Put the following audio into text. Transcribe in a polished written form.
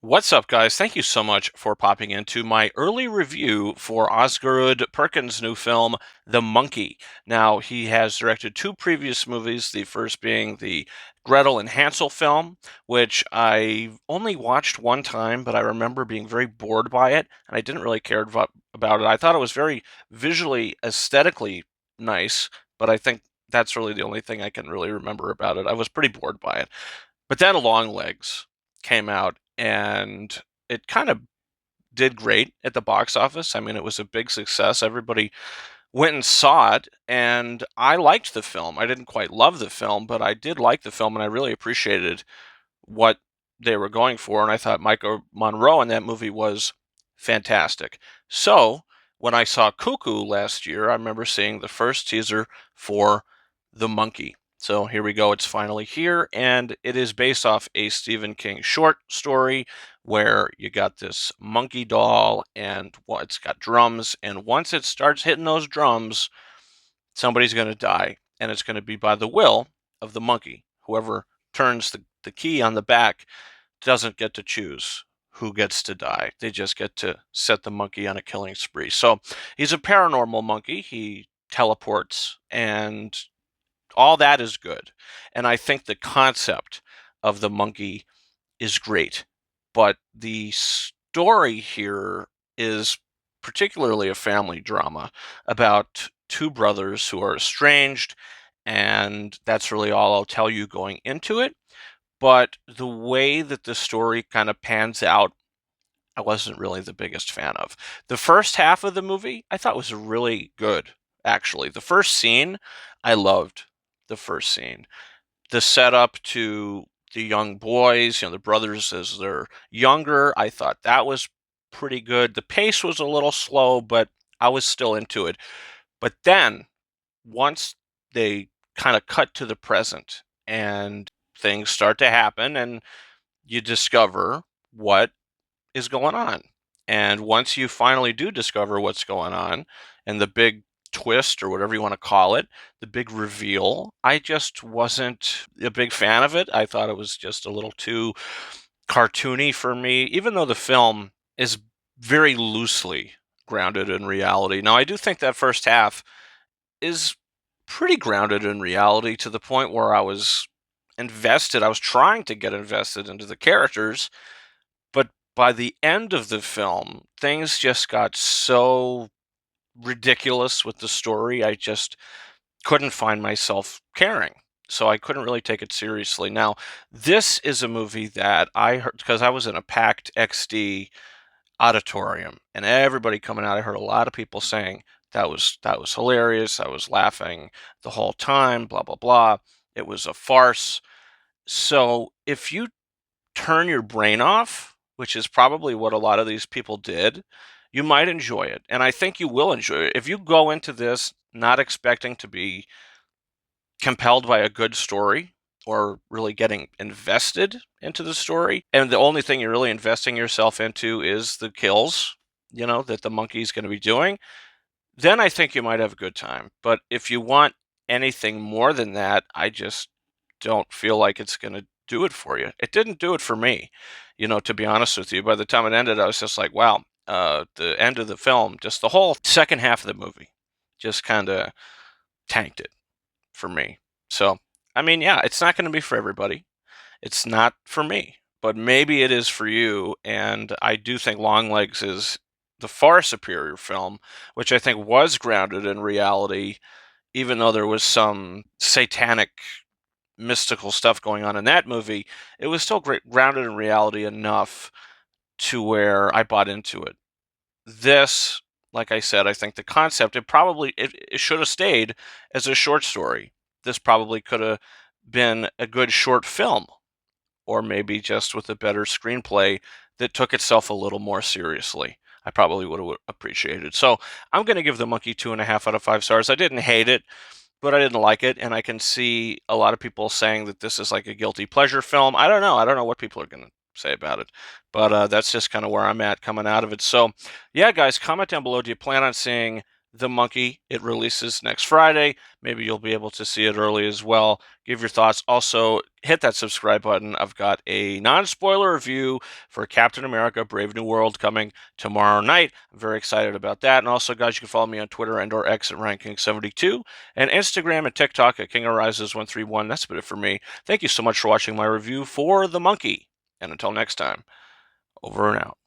What's up, guys? Thank you so much for popping into my early review for Osgood Perkins' new film, The Monkey. Now, he has directed two previous movies, the first being the Gretel and Hansel film, which I only watched one time, but I remember being very bored by it, and I didn't really care about it. I thought it was very visually, aesthetically nice, but I think that's really the only thing I can really remember about it. I was pretty bored by it. But then Longlegs came out, and it kind of did great at the box office. I mean, it was a big success. Everybody went and saw it, and I liked the film. I didn't quite love the film, but I did like the film, and I really appreciated what they were going for. And I thought Michael Monroe in that movie was fantastic. So when I saw Cuckoo last year, I remember seeing the first teaser for The Monkey. So here we go. It's finally here, and it is based off a Stephen King short story where you got this monkey doll, and well, it's got drums, and once it starts hitting those drums, somebody's going to die, and it's going to be by the will of the monkey. Whoever turns the key on the back doesn't get to choose who gets to die. They just get to set the monkey on a killing spree. So he's a paranormal monkey. He teleports, and all that is good. And I think the concept of the monkey is great. But the story here is particularly a family drama about two brothers who are estranged, and that's really all I'll tell you going into it. But the way that the story kind of pans out, I wasn't really the biggest fan of. The first half of the movie, I thought was really good, actually. The first scene, I loved the first scene. The setup to the young boys, the brothers as they're younger, I thought that was pretty good. The pace was a little slow, but I was still into it. But then once they kind of cut to the present and things start to happen, and you discover what is going on. And once you finally do discover what's going on and the big twist or whatever you want to call it, the big reveal, I just wasn't a big fan of it. I thought it was just a little too cartoony for me, even though the film is very loosely grounded in reality. Now, I do think that first half is pretty grounded in reality to the point where I was invested. I was trying to get invested into the characters, but by the end of the film, things just got so ridiculous with the story. I just couldn't find myself caring. So I couldn't really take it seriously. Now, this is a movie that I heard because I was in a packed XD auditorium, and everybody coming out, I heard a lot of people saying that was hilarious. I was laughing the whole time, blah blah blah. It was a farce. So if you turn your brain off, which is probably what a lot of these people did, you might enjoy it. And I think you will enjoy it. If you go into this not expecting to be compelled by a good story or really getting invested into the story, and the only thing you're really investing yourself into is the kills, that the monkey's going to be doing, then I think you might have a good time. But if you want anything more than that, I just don't feel like it's going to do it for you. It didn't do it for me, to be honest with you. By the time it ended, I was just like, wow, the end of the film, just the whole second half of the movie, just kind of tanked it for me. So, I mean, yeah, it's not going to be for everybody. It's not for me, but maybe it is for you. And I do think Longlegs is the far superior film, which I think was grounded in reality, even though there was some satanic, mystical stuff going on in that movie. It was still grounded in reality enough to where I bought into it. This, like I said, I think the concept, it should have stayed as a short story. This probably could have been a good short film, or maybe just with a better screenplay that took itself a little more seriously. I probably would have appreciated. So I'm going to give The Monkey 2.5 out of 5 stars. I didn't hate it, but I didn't like it, and I can see a lot of people saying that this is like a guilty pleasure film. I don't know. I don't know what people are going to say about it, but that's just kind of where I'm at coming out of it. So, yeah, guys, comment down below. Do you plan on seeing The Monkey. It releases next Friday. Maybe you'll be able to see it early as well. Give your thoughts. Also, hit that subscribe button. I've got a non-spoiler review for Captain America Brave New World coming tomorrow night. I'm very excited about that. And also, guys, you can follow me on Twitter and or X at RyanKing72 and Instagram and TikTok at KingArises131. That's about it for me. Thank you so much for watching my review for The Monkey. And until next time, over and out.